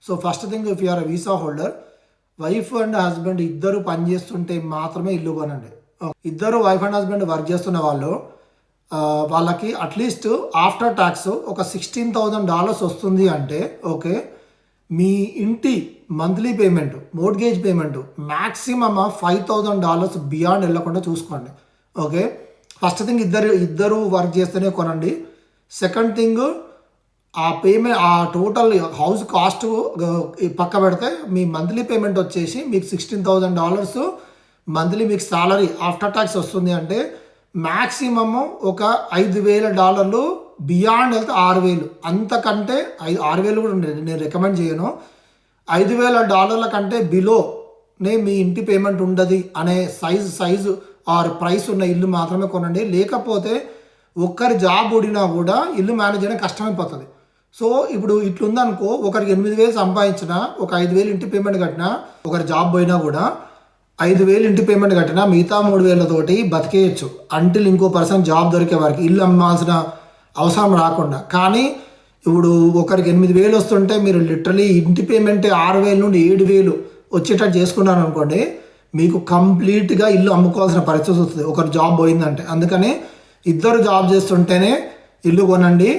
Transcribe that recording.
So first thing, if you are visa holder, wife and husband ఇద్దరు పని చేస్తుంటే మాత్రమే ఇల్లు కొనండి. ఇద్దరు వైఫ్ అండ్ హస్బెండ్ వర్క్ చేస్తున్న వాళ్ళు వాళ్ళకి అట్లీస్ట్ ఆఫ్టర్ ట్యాక్స్ ఒక $16,000 వస్తుంది అంటే ఓకే, మీ ఇంటి monthly payment, mortgage payment maximum $5,000 beyond వెళ్ళకుండా చూసుకోండి. ఓకే, ఫస్ట్ థింగ్ ఇద్దరు వర్క్ చేస్తేనే కొనండి. సెకండ్ థింగ్, ఆ పేమెంట్, ఆ టోటల్ హౌస్ కాస్ట్ పక్క పెడితే మీ మంత్లీ పేమెంట్ వచ్చేసి మీకు $16,000 మంత్లీ మీకు సాలరీ ఆఫ్టర్ ట్యాక్స్ వస్తుంది అంటే మ్యాక్సిమము ఒక $5,000 బియాండ్ వెళ్తే 6,000. అంతకంటే 6,000 కూడా నేను రికమెండ్ చేయను. $5,000 కంటే బిలోనే మీ ఇంటి పేమెంట్ ఉండదు అనే సైజు ఆర్ ప్రైస్ ఉన్న ఇల్లు మాత్రమే కొనండి. లేకపోతే ఒక్కరి జాబ్ ఊడినా కూడా ఇల్లు మేనేజ్ చేయడం కష్టమైపోతుంది. సో ఇప్పుడు ఇట్లుందనుకో, ఒకరికి 8,000 సంపాదించినా, ఒక 5,000 ఇంటి పేమెంట్ కట్టినా, ఒకరి జాబ్ పోయినా కూడా 5,000 ఇంటి పేమెంట్ కట్టినా మిగతా 3,000తోటి బతికేయచ్చు అంటిల్ ఇంకో పర్సన్ జాబ్ దొరికే వారికి, ఇల్లు అమ్మాల్సిన అవసరం రాకుండా. కానీ ఇప్పుడు ఒకరికి 8,000 వస్తుంటే మీరు లిటరలీ ఇంటి పేమెంటే 6,000 నుండి 7,000 వచ్చేటట్టు చేసుకున్నాను అనుకోండి, మీకు కంప్లీట్గా ఇల్లు అమ్ముకోవాల్సిన పరిస్థితి వస్తుంది ఒకరు జాబ్ పోయిందంటే. అందుకని ఇద్దరు జాబ్ చేస్తుంటేనే ఇల్లు కొనండి.